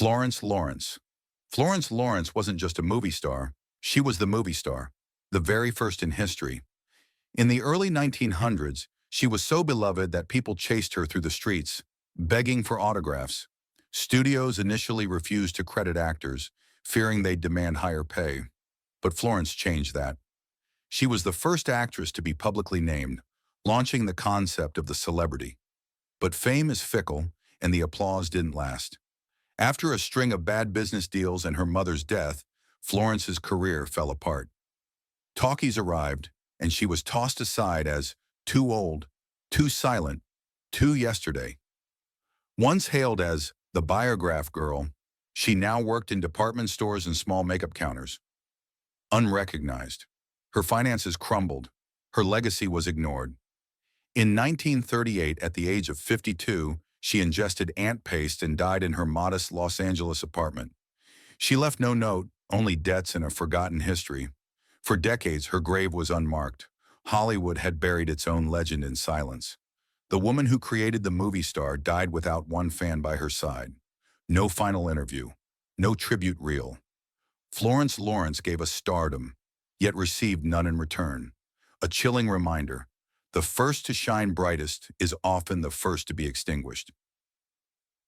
Florence Lawrence. Florence Lawrence wasn't just a movie star, she was the movie star, the very first in history. In the early 1900s, she was so beloved that people chased her through the streets, begging for autographs. Studios initially refused to credit actors, fearing they'd demand higher pay. But Florence changed that. She was the first actress to be publicly named, launching the concept of the celebrity. But fame is fickle, and the applause didn't last. After a string of bad business deals and her mother's death, Florence's career fell apart. Talkies arrived, and she was tossed aside as too old, too silent, too yesterday. Once hailed as the Biograph girl, she now worked in department stores and small makeup counters. Unrecognized. Her finances crumbled. Her legacy was ignored. In 1938, at the age of 52, she ingested ant paste and died in her modest Los Angeles apartment. She left no note, only debts and a forgotten history. For decades, her grave was unmarked. Hollywood had buried its own legend in silence. The woman who created the movie star died without one fan by her side. No final interview, no tribute reel. Florence Lawrence gave us stardom, yet received none in return. A chilling reminder, the first to shine brightest is often the first to be extinguished.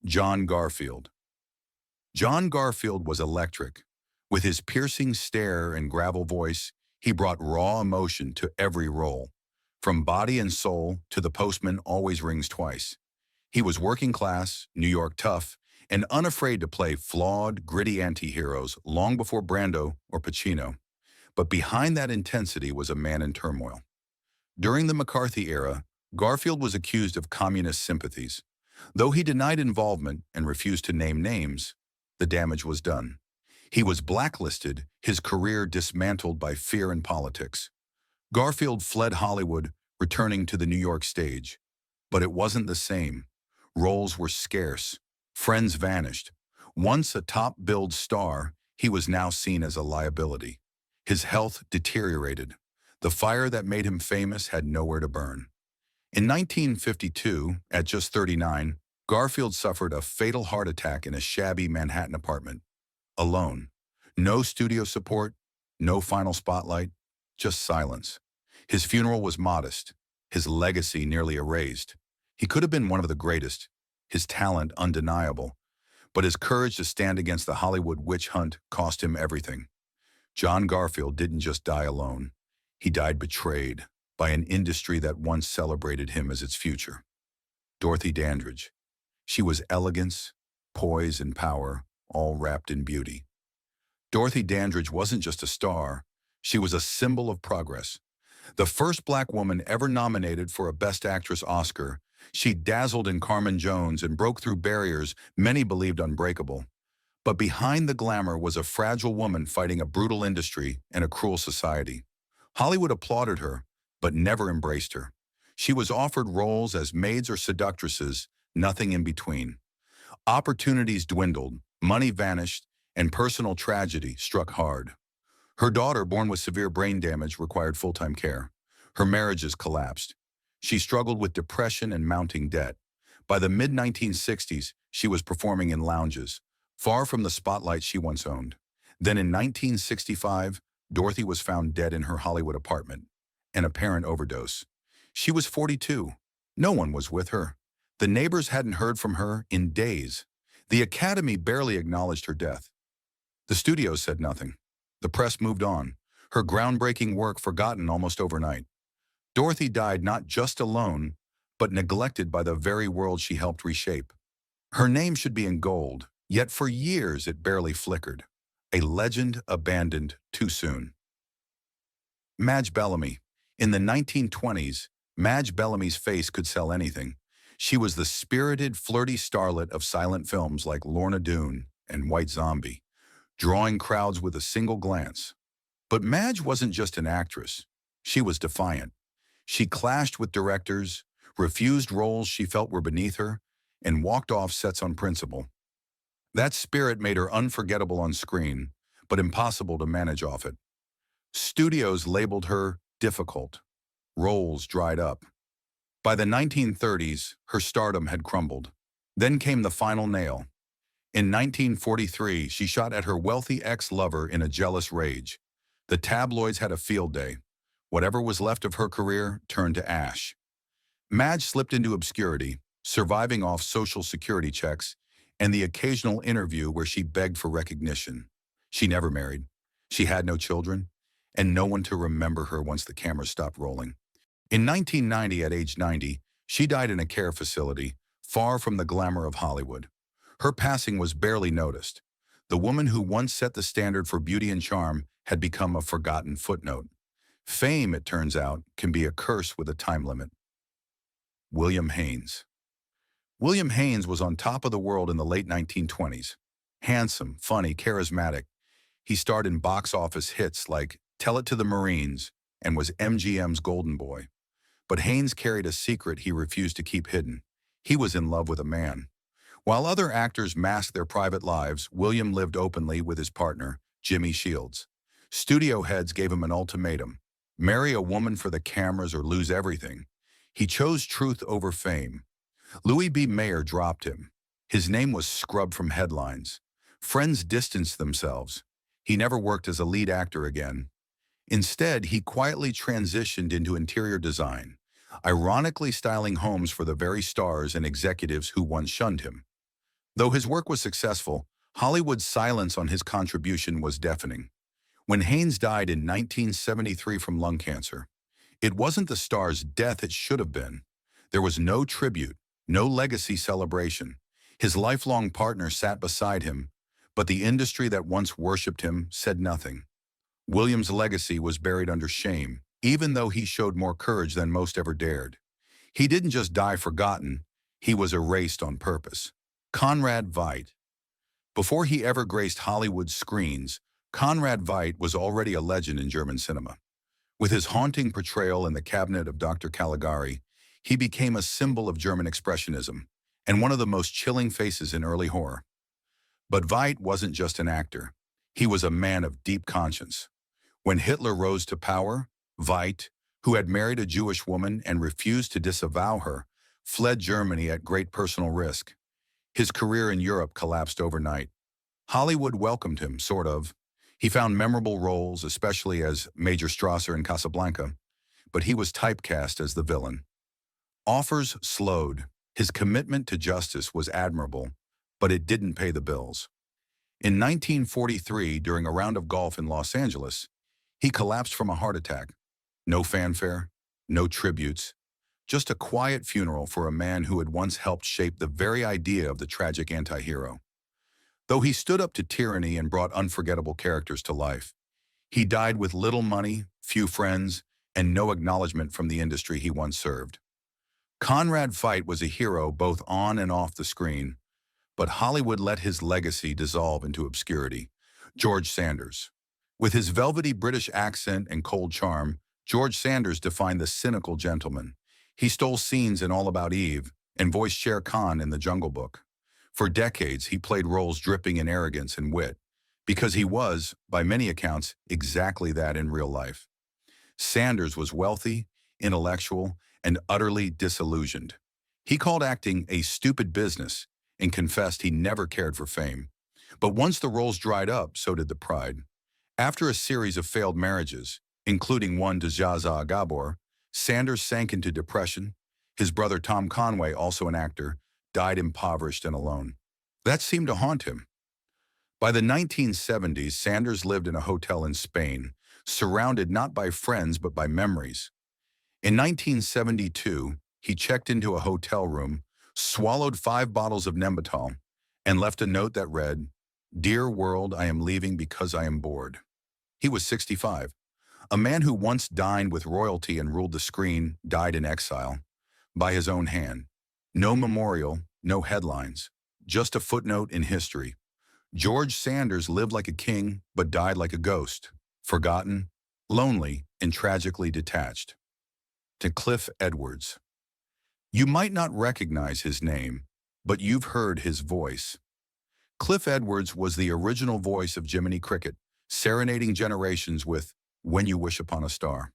John Garfield. John Garfield was electric. With his piercing stare and gravel voice, he brought raw emotion to every role. From Body and Soul to The Postman Always Rings Twice. He was working class, New York tough, and unafraid to play flawed, gritty anti-heroes long before Brando or Pacino. But behind that intensity was a man in turmoil. During the McCarthy era, Garfield was accused of communist sympathies. Though he denied involvement and refused to name names, the damage was done. He was blacklisted, his career dismantled by fear and politics. Garfield fled Hollywood, returning to the New York stage. But it wasn't the same. Roles were scarce. Friends vanished. Once a top-billed star, he was now seen as a liability. His health deteriorated. The fire that made him famous had nowhere to burn. In 1952, at just 39, Garfield suffered a fatal heart attack in a shabby Manhattan apartment. Alone. No studio support, no final spotlight, just silence. His funeral was modest, his legacy nearly erased. He could have been one of the greatest, his talent undeniable, but his courage to stand against the Hollywood witch hunt cost him everything. John Garfield didn't just die alone. He died betrayed by an industry that once celebrated him as its future. Dorothy Dandridge. She was elegance, poise, and power, all wrapped in beauty. Dorothy Dandridge wasn't just a star, she was a symbol of progress. The first black woman ever nominated for a Best Actress Oscar, she dazzled in Carmen Jones and broke through barriers many believed unbreakable. But behind the glamour was a fragile woman fighting a brutal industry and a cruel society. Hollywood applauded her, but never embraced her. She was offered roles as maids or seductresses, nothing in between. Opportunities dwindled, money vanished, and personal tragedy struck hard. Her daughter, born with severe brain damage, required full-time care. Her marriages collapsed. She struggled with depression and mounting debt. By the mid-1960s, she was performing in lounges, far from the spotlight she once owned. Then in 1965, Dorothy was found dead in her Hollywood apartment, an apparent overdose. She was 42. No one was with her. The neighbors hadn't heard from her in days. The Academy barely acknowledged her death. The studios said nothing. The press moved on, her groundbreaking work forgotten almost overnight. Dorothy died not just alone, but neglected by the very world she helped reshape. Her name should be in gold, yet for years it barely flickered. A legend abandoned too soon. Madge Bellamy. In the 1920s, Madge Bellamy's face could sell anything. She was the spirited, flirty starlet of silent films like Lorna Doone and White Zombie, drawing crowds with a single glance. But Madge wasn't just an actress. She was defiant. She clashed with directors, refused roles she felt were beneath her, and walked off sets on principle. That spirit made her unforgettable on screen, but impossible to manage off it. Studios labeled her difficult. Roles dried up. By the 1930s, her stardom had crumbled. Then came the final nail. In 1943, she shot at her wealthy ex-lover in a jealous rage. The tabloids had a field day. Whatever was left of her career turned to ash. Madge slipped into obscurity, surviving off Social Security checks and the occasional interview where she begged for recognition. She never married. She had no children, and no one to remember her once the cameras stopped rolling. In 1990, at age 90, she died in a care facility, far from the glamour of Hollywood. Her passing was barely noticed. The woman who once set the standard for beauty and charm had become a forgotten footnote. Fame, it turns out, can be a curse with a time limit. William Haynes. William Haynes was on top of the world in the late 1920s. Handsome, funny, charismatic. He starred in box office hits like Tell It to the Marines and was MGM's golden boy. But Haynes carried a secret he refused to keep hidden. He was in love with a man. While other actors masked their private lives, William lived openly with his partner, Jimmy Shields. Studio heads gave him an ultimatum: marry a woman for the cameras or lose everything. He chose truth over fame. Louis B. Mayer dropped him. His name was scrubbed from headlines. Friends distanced themselves. He never worked as a lead actor again. Instead, he quietly transitioned into interior design, ironically styling homes for the very stars and executives who once shunned him. Though his work was successful, Hollywood's silence on his contribution was deafening. When Haynes died in 1973 from lung cancer, it wasn't the star's death it should have been. There was no tribute, no legacy celebration. His lifelong partner sat beside him, but the industry that once worshipped him said nothing. William's legacy was buried under shame, even though he showed more courage than most ever dared. He didn't just die forgotten, he was erased on purpose. Conrad Vite. Before he ever graced Hollywood's screens, Conrad Vite was already a legend in German cinema. With his haunting portrayal in The Cabinet of Dr. Caligari, he became a symbol of German expressionism and one of the most chilling faces in early horror. But Vite wasn't just an actor. He was a man of deep conscience. When Hitler rose to power, Vite, who had married a Jewish woman and refused to disavow her, fled Germany at great personal risk. His career in Europe collapsed overnight. Hollywood welcomed him, sort of. He found memorable roles, especially as Major Strasser in Casablanca, but he was typecast as the villain. Offers slowed. His commitment to justice was admirable, but it didn't pay the bills. In 1943, during a round of golf in Los Angeles, he collapsed from a heart attack. No fanfare, no tributes, just a quiet funeral for a man who had once helped shape the very idea of the tragic anti-hero. Though he stood up to tyranny and brought unforgettable characters to life, he died with little money, few friends, and no acknowledgement from the industry he once served. Conrad Vite was a hero both on and off the screen, but Hollywood let his legacy dissolve into obscurity. George Sanders. With his velvety British accent and cold charm, George Sanders defined the cynical gentleman. He stole scenes in All About Eve and voiced Shere Khan in The Jungle Book. For decades, he played roles dripping in arrogance and wit, because he was, by many accounts, exactly that in real life. Sanders was wealthy, intellectual, and utterly disillusioned. He called acting a stupid business and confessed he never cared for fame. But once the roles dried up, so did the pride. After a series of failed marriages, including one to Zsa Zsa Gabor, Sanders sank into depression. His brother Tom Conway, also an actor, died impoverished and alone. That seemed to haunt him. By the 1970s, Sanders lived in a hotel in Spain, surrounded not by friends but by memories. In 1972, he checked into a hotel room, swallowed 5 bottles of Nembutal, and left a note that read, "Dear world, I am leaving because I am bored." He was 65. A man who once dined with royalty and ruled the screen died in exile, by his own hand. No memorial, no headlines, just a footnote in history. George Sanders lived like a king, but died like a ghost, forgotten, lonely, and tragically detached. To Cliff Edwards. You might not recognize his name, but you've heard his voice. Cliff Edwards was the original voice of Jiminy Cricket, serenading generations with When You Wish Upon a Star.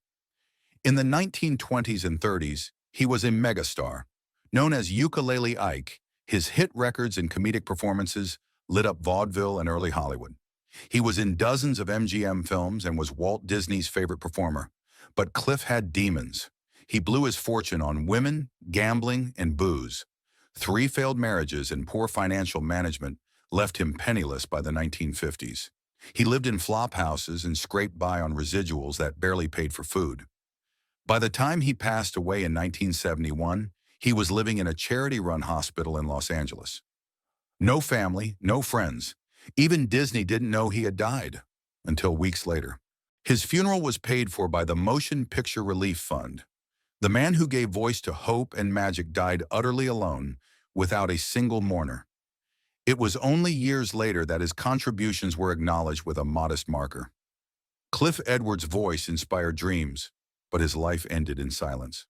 In the 1920s and 30s, he was a megastar. Known as Ukulele Ike, his hit records and comedic performances lit up vaudeville and early Hollywood. He was in dozens of MGM films and was Walt Disney's favorite performer. But Cliff had demons. He blew his fortune on women, gambling, and booze. 3 failed marriages and poor financial management left him penniless by the 1950s. He lived in flop houses and scraped by on residuals that barely paid for food. By the time he passed away in 1971, he was living in a charity-run hospital in Los Angeles. No family, no friends. Even Disney didn't know he had died until weeks later. His funeral was paid for by the Motion Picture Relief Fund. The man who gave voice to hope and magic died utterly alone, without a single mourner. It was only years later that his contributions were acknowledged with a modest marker. Cliff Edwards' voice inspired dreams, but his life ended in silence.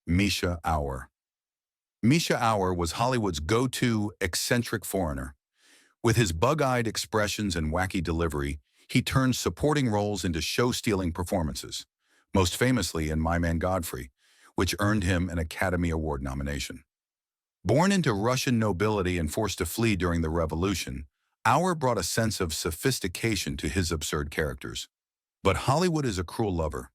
Misha Hour. Misha Hour was Hollywood's go-to eccentric foreigner. With his bug-eyed expressions and wacky delivery, he turned supporting roles into show-stealing performances, most famously in My Man Godfrey, which earned him an Academy Award nomination. Born into Russian nobility and forced to flee during the Revolution, Hour brought a sense of sophistication to his absurd characters. But Hollywood is a cruel lover.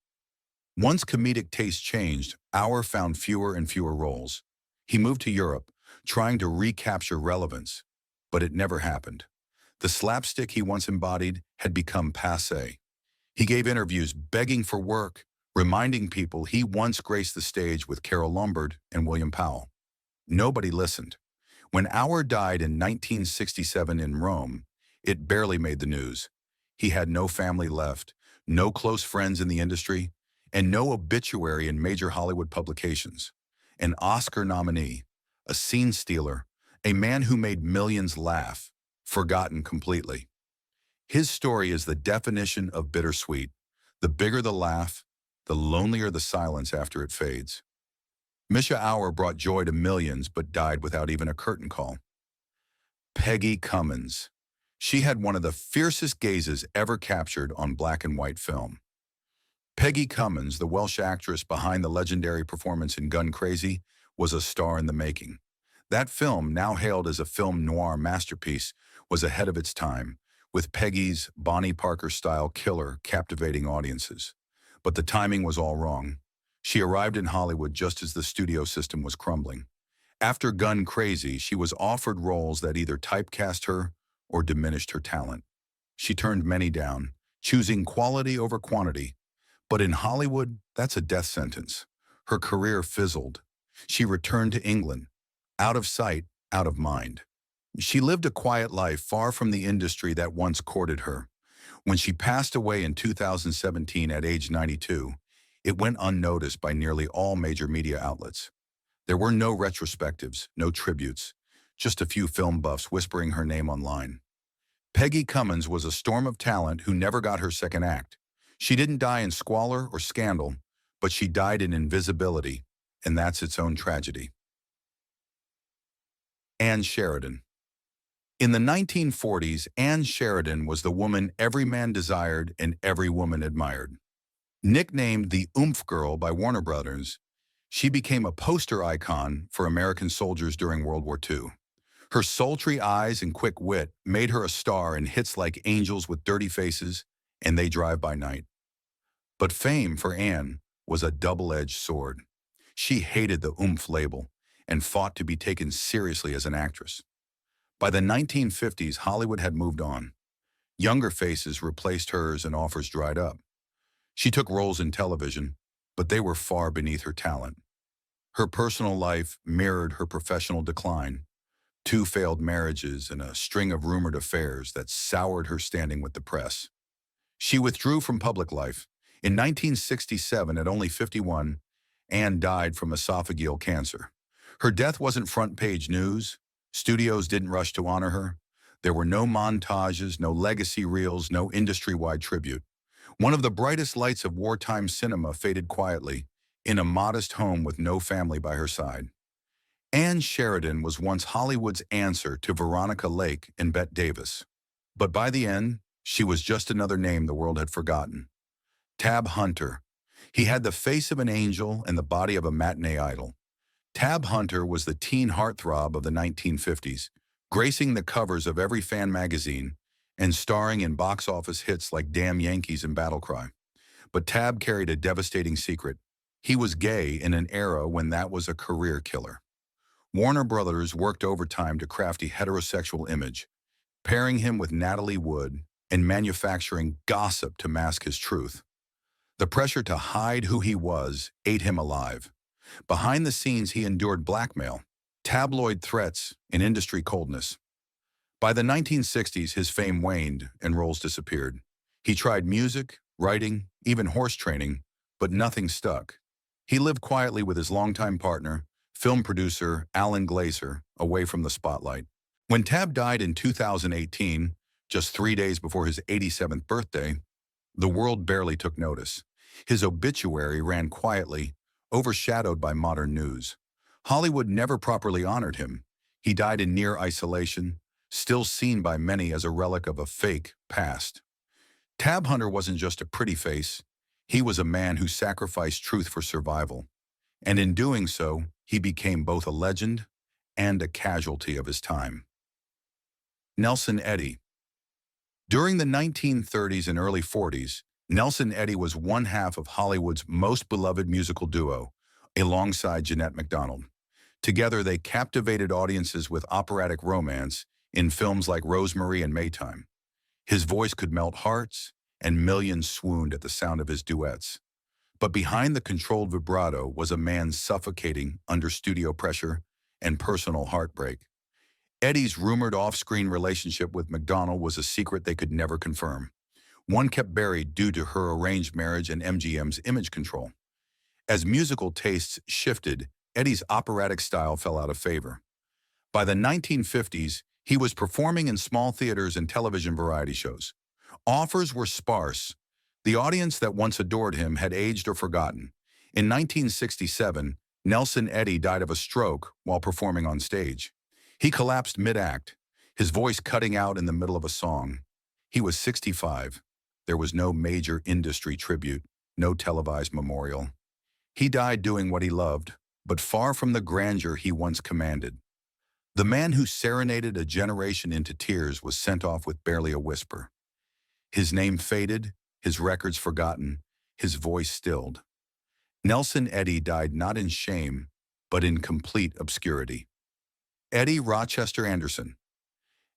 Once comedic taste changed, Hour found fewer and fewer roles. He moved to Europe, trying to recapture relevance, but it never happened. The slapstick he once embodied had become passé. He gave interviews begging for work, reminding people he once graced the stage with Carole Lombard and William Powell. Nobody listened. When Hour died in 1967 in Rome, it barely made the news. He had no family left, no close friends in the industry, and no obituary in major Hollywood publications. An Oscar nominee, a scene stealer, a man who made millions laugh, forgotten completely. His story is the definition of bittersweet. The bigger the laugh, the lonelier the silence after it fades. Misha Hour brought joy to millions but died without even a curtain call. Peggy Cumins. She had one of the fiercest gazes ever captured on black and white film. Peggy Cumins, the Welsh actress behind the legendary performance in Gun Crazy, was a star in the making. That film, now hailed as a film noir masterpiece, was ahead of its time, with Peggy's Bonnie Parker-style killer captivating audiences. But the timing was all wrong. She arrived in Hollywood just as the studio system was crumbling. After Gun Crazy, she was offered roles that either typecast her or diminished her talent. She turned many down, choosing quality over quantity. But in Hollywood, that's a death sentence. Her career fizzled. She returned to England, out of sight, out of mind. She lived a quiet life far from the industry that once courted her. When she passed away in 2017 at age 92, it went unnoticed by nearly all major media outlets. There were no retrospectives, no tributes, just a few film buffs whispering her name online. Peggy Cumins was a storm of talent who never got her second act. She didn't die in squalor or scandal, but she died in invisibility, and that's its own tragedy. Anne Sheridan. In the 1940s, Anne Sheridan was the woman every man desired and every woman admired. Nicknamed the Oomph Girl by Warner Brothers, she became a poster icon for American soldiers during World War II. Her sultry eyes and quick wit made her a star in hits like Angels with Dirty Faces and They Drive by Night. But fame for Anne was a double-edged sword. She hated the oomph label and fought to be taken seriously as an actress. By the 1950s, Hollywood had moved on. Younger faces replaced hers and offers dried up. She took roles in television, but they were far beneath her talent. Her personal life mirrored her professional decline. 2 failed marriages and a string of rumored affairs that soured her standing with the press. She withdrew from public life. In 1967, at only 51, Anne died from esophageal cancer. Her death wasn't front-page news. Studios didn't rush to honor her. There were no montages, no legacy reels, no industry-wide tribute. One of the brightest lights of wartime cinema faded quietly, in a modest home with no family by her side. Anne Sheridan was once Hollywood's answer to Veronica Lake and Bette Davis. But by the end, she was just another name the world had forgotten. Tab Hunter. He had the face of an angel and the body of a matinee idol. Tab Hunter was the teen heartthrob of the 1950s, gracing the covers of every fan magazine and starring in box office hits like Damn Yankees and Battle Cry. But Tab carried a devastating secret. He was gay in an era when that was a career killer. Warner Brothers worked overtime to craft a heterosexual image, pairing him with Natalie Wood and manufacturing gossip to mask his truth. The pressure to hide who he was ate him alive. Behind the scenes, he endured blackmail, tabloid threats, and industry coldness. By the 1960s, his fame waned and roles disappeared. He tried music, writing, even horse training, but nothing stuck. He lived quietly with his longtime partner, film producer Alan Glaser, away from the spotlight. When Tab died in 2018, just 3 days before his 87th birthday, the world barely took notice. His obituary ran quietly, overshadowed by modern news. Hollywood never properly honored him. He died in near isolation, still seen by many as a relic of a fake past. Tab Hunter wasn't just a pretty face. He was a man who sacrificed truth for survival. And in doing so, he became both a legend and a casualty of his time. Nelson Eddy. During the 1930s and early 40s, Nelson Eddy was one half of Hollywood's most beloved musical duo, alongside Jeanette MacDonald. Together, they captivated audiences with operatic romance in films like Rosemary and Maytime. His voice could melt hearts, and millions swooned at the sound of his duets. But behind the controlled vibrato was a man suffocating under studio pressure and personal heartbreak. Eddy's rumored off-screen relationship with MacDonald was a secret they could never confirm. One kept buried due to her arranged marriage and MGM's image control. As musical tastes shifted, Eddy's operatic style fell out of favor. By the 1950s, he was performing in small theaters and television variety shows. Offers were sparse. The audience that once adored him had aged or forgotten. In 1967, Nelson Eddy died of a stroke while performing on stage. He collapsed mid-act, his voice cutting out in the middle of a song. He was 65. There was no major industry tribute, no televised memorial. He died doing what he loved, but far from the grandeur he once commanded. The man who serenaded a generation into tears was sent off with barely a whisper. His name faded, his records forgotten, his voice stilled. Nelson Eddy died not in shame, but in complete obscurity. Eddie Rochester Anderson.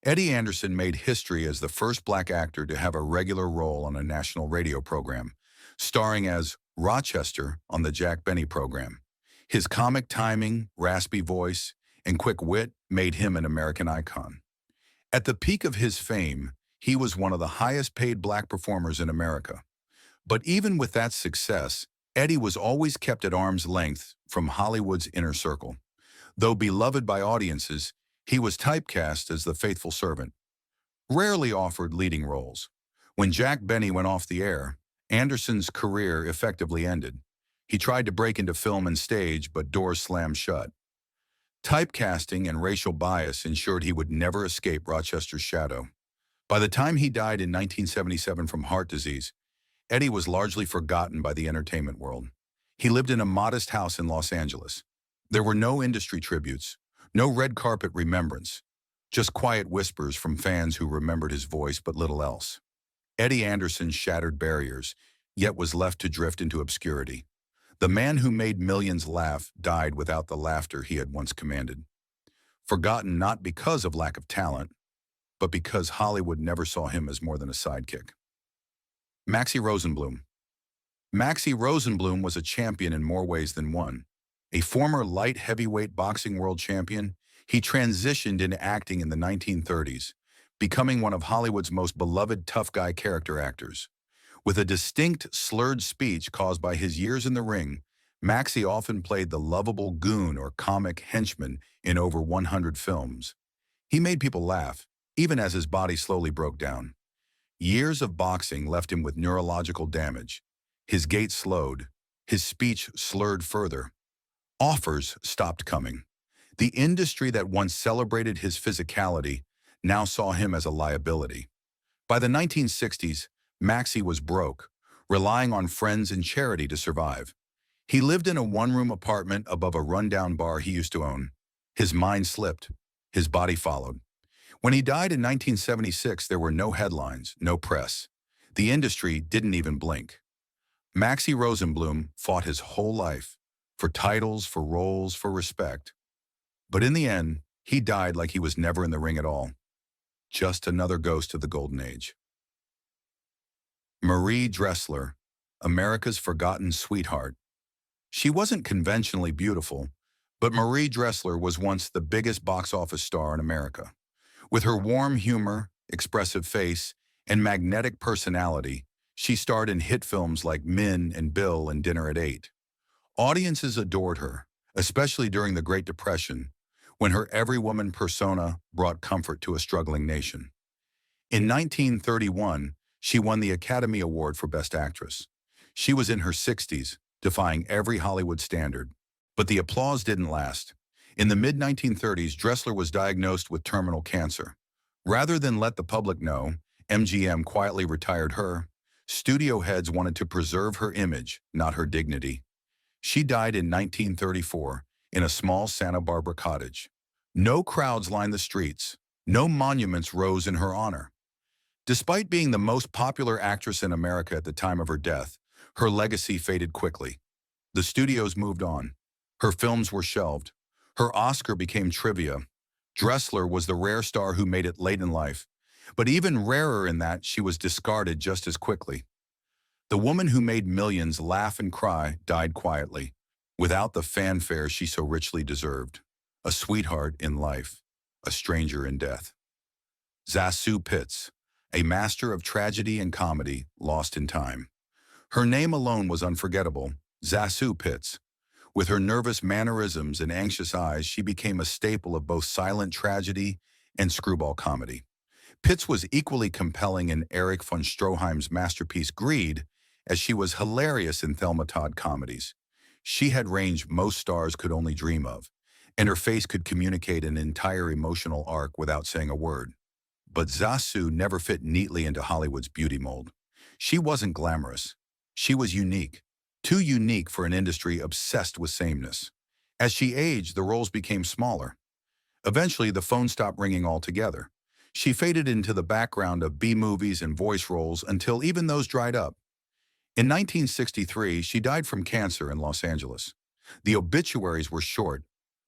Eddie Anderson made history as the first black actor to have a regular role on a national radio program, starring as Rochester on the Jack Benny program. His comic timing, raspy voice, and quick wit made him an American icon. At the peak of his fame, he was one of the highest-paid black performers in America. But even with that success, Eddie was always kept at arm's length from Hollywood's inner circle. Though beloved by audiences, he was typecast as the faithful servant, rarely offered leading roles. When Jack Benny went off the air, Anderson's career effectively ended. He tried to break into film and stage, but doors slammed shut. Typecasting and racial bias ensured he would never escape Rochester's shadow. By the time he died in 1977 from heart disease, Eddie was largely forgotten by the entertainment world. He lived in a modest house in Los Angeles. There were no industry tributes, no red carpet remembrance, just quiet whispers from fans who remembered his voice but little else. Eddie Anderson shattered barriers, yet was left to drift into obscurity. The man who made millions laugh died without the laughter he had once commanded. Forgotten not because of lack of talent, but because Hollywood never saw him as more than a sidekick. Maxi Rosenblum. Maxi Rosenblum was a champion in more ways than one. A former light heavyweight boxing world champion, he transitioned into acting in the 1930s, becoming one of Hollywood's most beloved tough guy character actors. With a distinct, slurred speech caused by his years in the ring, Maxi often played the lovable goon or comic henchman in over 100 films. He made people laugh, even as his body slowly broke down. Years of boxing left him with neurological damage. His gait slowed, his speech slurred further. Offers stopped coming. The industry that once celebrated his physicality now saw him as a liability. By the 1960s, Maxi was broke, relying on friends and charity to survive. He lived in a one-room apartment above a rundown bar he used to own. His mind slipped. His body followed. When he died in 1976, there were no headlines, no press. The industry didn't even blink. Maxi Rosenblum fought his whole life for titles, for roles, for respect. But in the end, he died like he was never in the ring at all. Just another ghost of the Golden Age. Marie Dressler, America's forgotten sweetheart. She wasn't conventionally beautiful, but Marie Dressler was once the biggest box office star in America. With her warm humor, expressive face, and magnetic personality, she starred in hit films like Min and Bill and Dinner at 8. Audiences adored her, especially during the Great Depression, when her every-woman persona brought comfort to a struggling nation. In 1931, she won the Academy Award for Best Actress. She was in her 60s, defying every Hollywood standard. But the applause didn't last. In the mid-1930s, Dressler was diagnosed with terminal cancer. Rather than let the public know, MGM quietly retired her. Studio heads wanted to preserve her image, not her dignity. She died in 1934 in a small Santa Barbara cottage. No crowds lined the streets. No monuments rose in her honor. Despite being the most popular actress in America at the time of her death, her legacy faded quickly. The studios moved on. Her films were shelved. Her Oscar became trivia. Dressler was the rare star who made it late in life. But even rarer in that she was discarded just as quickly. The woman who made millions laugh and cry died quietly, without the fanfare she so richly deserved. A sweetheart in life, a stranger in death. Zasu Pittz, a master of tragedy and comedy, lost in time. Her name alone was unforgettable, Zasu Pittz. With her nervous mannerisms and anxious eyes, she became a staple of both silent tragedy and screwball comedy. Pittz was equally compelling in Erich von Stroheim's masterpiece Greed, as she was hilarious in Thelma Todd comedies. She had range most stars could only dream of, and her face could communicate an entire emotional arc without saying a word. But Zasu never fit neatly into Hollywood's beauty mold. She wasn't glamorous. She was unique. Too unique for an industry obsessed with sameness. As she aged, the roles became smaller. Eventually, the phone stopped ringing altogether. She faded into the background of B-movies and voice roles until even those dried up. In 1963, she died from cancer in Los Angeles. The obituaries were short.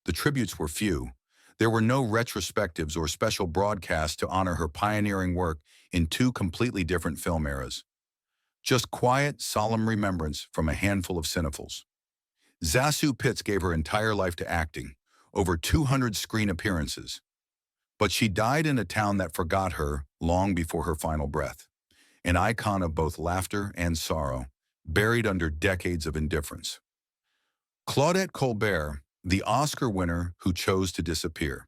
The tributes were few. There were no retrospectives or special broadcasts to honor her pioneering work in two completely different film eras. Just quiet, solemn remembrance from a handful of cinephiles. Zasu Pittz gave her entire life to acting, over 200 screen appearances. But she died in a town that forgot her long before her final breath. An icon of both laughter and sorrow, buried under decades of indifference. Claudette Colbear, the Oscar winner who chose to disappear.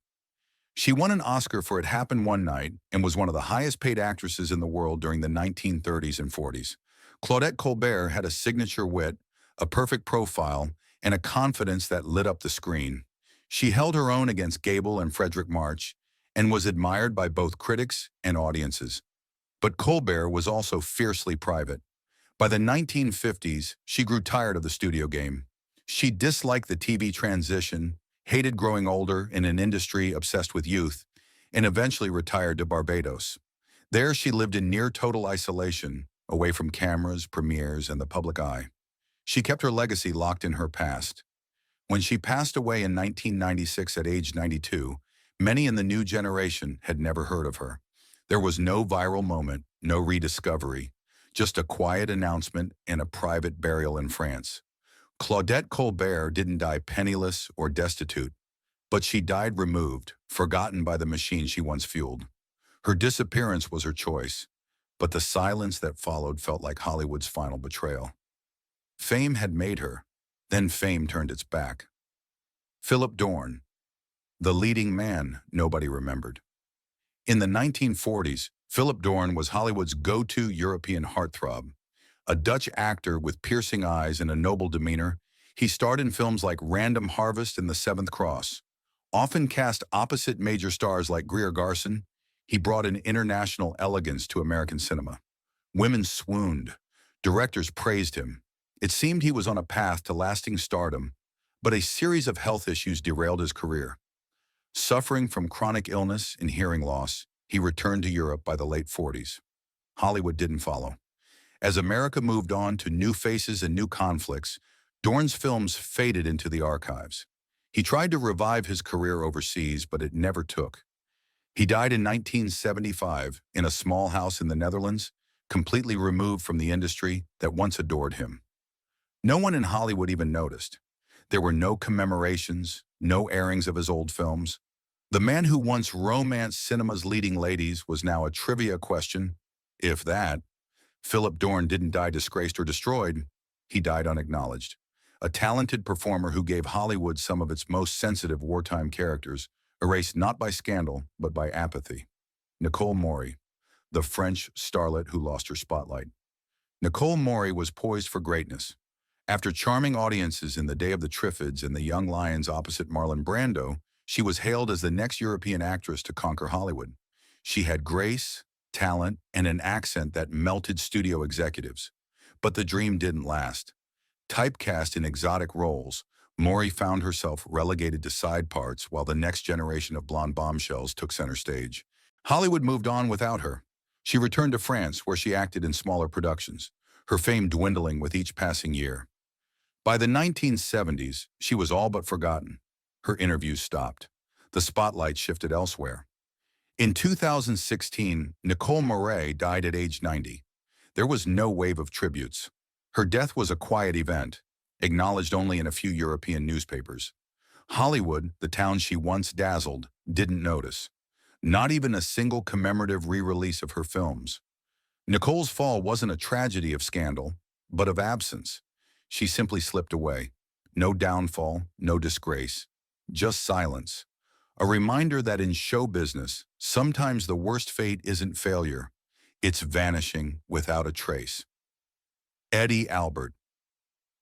She won an Oscar for It Happened One Night and was one of the highest-paid actresses in the world during the 1930s and 40s. Claudette Colbear had a signature wit, a perfect profile, and a confidence that lit up the screen. She held her own against Gable and Frederick March and was admired by both critics and audiences. But Colbear was also fiercely private. By the 1950s, she grew tired of the studio game. She disliked the TV transition, hated growing older in an industry obsessed with youth, and eventually retired to Barbados. There she lived in near-total isolation, away from cameras, premieres, and the public eye. She kept her legacy locked in her past. When she passed away in 1996 at age 92, many in the new generation had never heard of her. There was no viral moment, no rediscovery, just a quiet announcement and a private burial in France. Claudette Colbear didn't die penniless or destitute, but she died removed, forgotten by the machine she once fueled. Her disappearance was her choice, but the silence that followed felt like Hollywood's final betrayal. Fame had made her, then fame turned its back. Philip Dorne, the leading man nobody remembered. In the 1940s, Philip Dorne was Hollywood's go-to European heartthrob. A Dutch actor with piercing eyes and a noble demeanor, he starred in films like Random Harvest and The Seventh Cross. Often cast opposite major stars like Greer Garson, he brought an international elegance to American cinema. Women swooned. Directors praised him. It seemed he was on a path to lasting stardom, but a series of health issues derailed his career. Suffering from chronic illness and hearing loss, he returned to Europe by the late 40s. Hollywood didn't follow. As America moved on to new faces and new conflicts, Dorne's films faded into the archives. He tried to revive his career overseas, but it never took. He died in 1975 in a small house in the Netherlands, completely removed from the industry that once adored him. No one in Hollywood even noticed. There were no commemorations, no airings of his old films. The man who once romanced cinema's leading ladies was now a trivia question, if that. Philip Dorne didn't die disgraced or destroyed. He died unacknowledged. A talented performer who gave Hollywood some of its most sensitive wartime characters, erased not by scandal, but by apathy. Nicole Morray, the French starlet who lost her spotlight. Nicole Morray was poised for greatness. After charming audiences in The Day of the Triffids and The Young Lions opposite Marlon Brando, she was hailed as the next European actress to conquer Hollywood. She had grace, talent, and an accent that melted studio executives. But the dream didn't last. Typecast in exotic roles, Morray found herself relegated to side parts while the next generation of blonde bombshells took center stage. Hollywood moved on without her. She returned to France, where she acted in smaller productions, her fame dwindling with each passing year. By the 1970s, she was all but forgotten. Her interviews stopped. The spotlight shifted elsewhere. In 2016, Nicole Morray died at age 90. There was no wave of tributes. Her death was a quiet event, acknowledged only in a few European newspapers. Hollywood, the town she once dazzled, didn't notice. Not even a single commemorative re-release of her films. Nicole's fall wasn't a tragedy of scandal, but of absence. She simply slipped away. No downfall, no disgrace. Just silence. A reminder that in show business, sometimes the worst fate isn't failure. It's vanishing without a trace. Eddie Albert.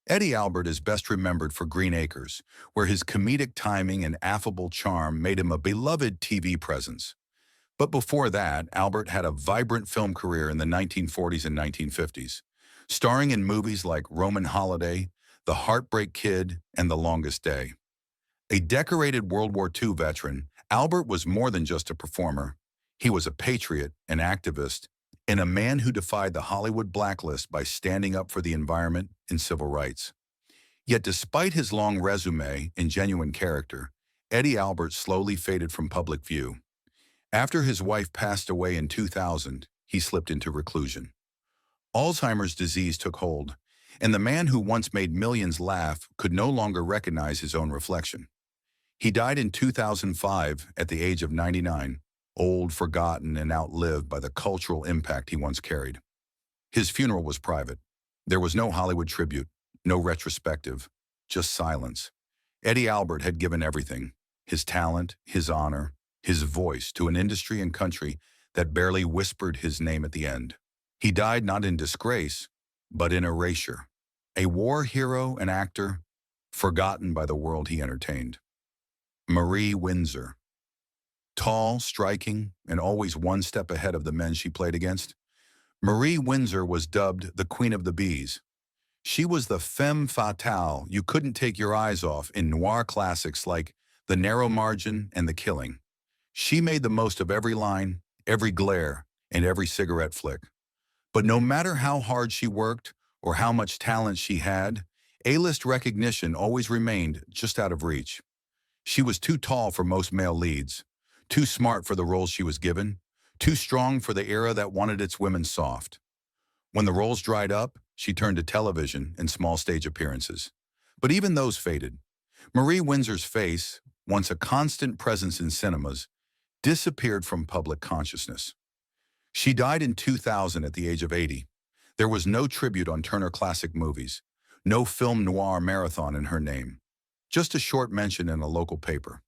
Eddie Albert is best remembered for Green Acres, where his comedic timing and affable charm made him a beloved TV presence. But before that, Albert had a vibrant film career in the 1940s and 1950s, starring in movies like Roman Holiday, The Heartbreak Kid, and The Longest Day. A decorated World War II veteran, Albert was more than just a performer. He was a patriot, an activist, and a man who defied the Hollywood blacklist by standing up for the environment and civil rights. Yet despite his long resume and genuine character, Eddie Albert slowly faded from public view. After his wife passed away in 2000, he slipped into reclusion. Alzheimer's disease took hold, and the man who once made millions laugh could no longer recognize his own reflection. He died in 2005 at the age of 99, old, forgotten, and outlived by the cultural impact he once carried. His funeral was private. There was no Hollywood tribute, no retrospective, just silence. Eddie Albert had given everything, his talent, his honor, his voice to an industry and country that barely whispered his name at the end. He died not in disgrace, but in erasure. A war hero and actor, forgotten by the world he entertained. Marie Windsor. Tall, striking, and always one step ahead of the men she played against, Marie Windsor was dubbed the Queen of the Bees. She was the femme fatale you couldn't take your eyes off in noir classics like The Narrow Margin and The Killing. She made the most of every line, every glare, and every cigarette flick. But no matter how hard she worked or how much talent she had, A-list recognition always remained just out of reach. She was too tall for most male leads, too smart for the roles she was given, too strong for the era that wanted its women soft. When the roles dried up, she turned to television and small stage appearances. But even those faded. Marie Windsor's face, once a constant presence in cinemas, disappeared from public consciousness. She died in 2000 at the age of 80. There was no tribute on Turner Classic Movies, no film noir marathon in her name, just a short mention in a local paper.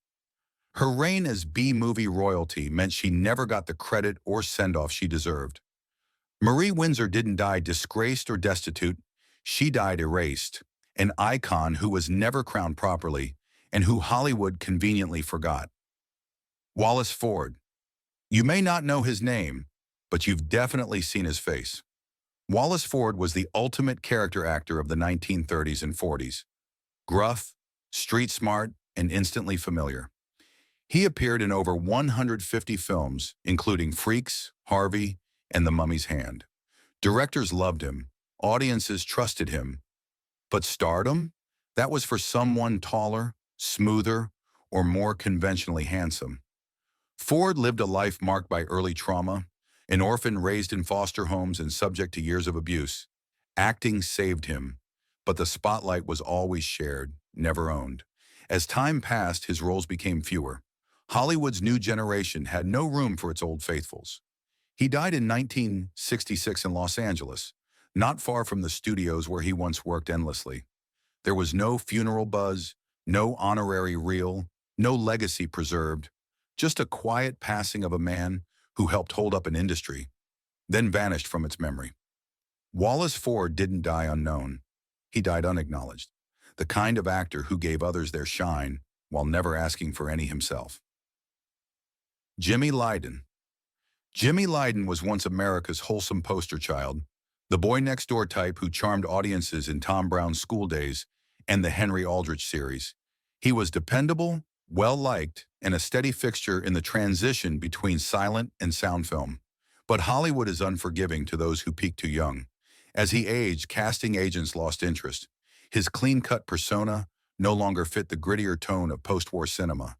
Her reign as B-movie royalty meant she never got the credit or send-off she deserved. Marie Windsor didn't die disgraced or destitute. She died erased, an icon who was never crowned properly and who Hollywood conveniently forgot. Wallace Ford. You may not know his name, but you've definitely seen his face. Wallace Ford was the ultimate character actor of the 1930s and 40s. Gruff, street smart, and instantly familiar. He appeared in over 150 films, including Freaks, Harvey, and The Mummy's Hand. Directors loved him, audiences trusted him, but stardom? That was for someone taller, smoother, or more conventionally handsome. Ford lived a life marked by early trauma, an orphan raised in foster homes and subject to years of abuse. Acting saved him, but the spotlight was always shared, never owned. As time passed, his roles became fewer. Hollywood's new generation had no room for its old faithfuls. He died in 1966 in Los Angeles, not far from the studios where he once worked endlessly. There was no funeral buzz, no honorary reel, no legacy preserved, just a quiet passing of a man who helped hold up an industry, then vanished from its memory. Wallace Ford didn't die unknown. He died unacknowledged, the kind of actor who gave others their shine while never asking for any himself. Jimmy Lydon. Jimmy Lydon was once America's wholesome poster child, the boy-next-door type who charmed audiences in Tom Brown's School Days and the Henry Aldrich series. He was dependable, well-liked, and a steady fixture in the transition between silent and sound film. But Hollywood is unforgiving to those who peak too young. As he aged, casting agents lost interest. His clean-cut persona no longer fit the grittier tone of post-war cinema.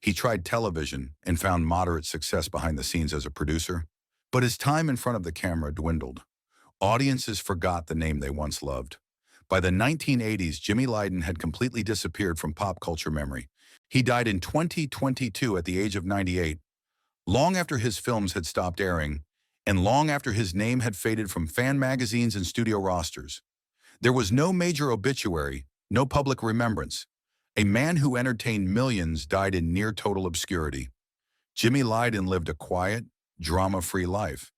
He tried television and found moderate success behind the scenes as a producer, but his time in front of the camera dwindled. Audiences forgot the name they once loved. By the 1980s, Jimmy Lydon had completely disappeared from pop culture memory. He died in 2022 at the age of 98, long after his films had stopped airing, and long after his name had faded from fan magazines and studio rosters. There was no major obituary, no public remembrance. A man who entertained millions died in near-total obscurity. Jimmy Lydon lived a quiet, drama-free life.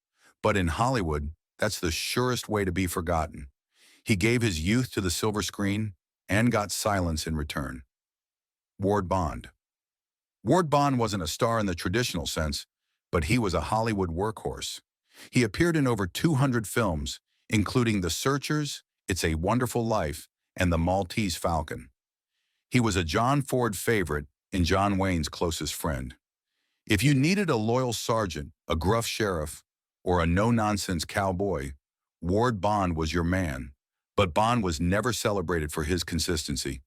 But in Hollywood, that's the surest way to be forgotten. He gave his youth to the silver screen and got silence in return. Ward Bond. Ward Bond wasn't a star in the traditional sense, but he was a Hollywood workhorse. He appeared in over 200 films, including The Searchers, It's a Wonderful Life, and The Maltese Falcon. He was a John Ford favorite and John Wayne's closest friend. If you needed a loyal sergeant, a gruff sheriff, or a no-nonsense cowboy, Ward Bond was your man. But Bond was never celebrated for his consistency.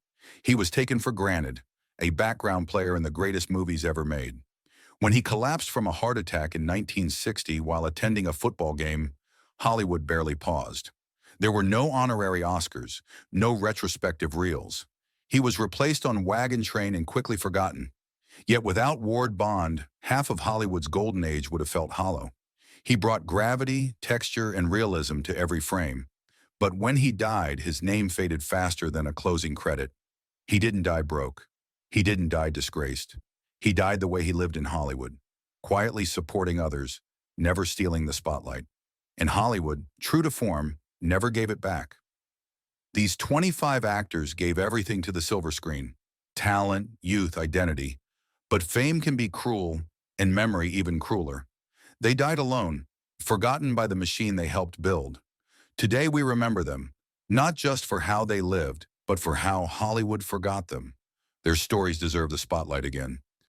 He was taken for granted, a background player in the greatest movies ever made. When he collapsed from a heart attack in 1960 while attending a football game, Hollywood barely paused. There were no honorary Oscars, no retrospective reels. He was replaced on Wagon Train and quickly forgotten. Yet without Ward Bond, half of Hollywood's golden age would have felt hollow. He brought gravity, texture, and realism to every frame. But when he died, his name faded faster than a closing credit. He didn't die broke. He didn't die disgraced. He died the way he lived in Hollywood, quietly supporting others, never stealing the spotlight. And Hollywood, true to form, never gave it back. These 25 actors gave everything to the silver screen: talent, youth, identity. But fame can be cruel, and memory even crueler. They died alone, forgotten by the machine they helped build. Today we remember them, not just for how they lived, but for how Hollywood forgot them. Their stories deserve the spotlight again.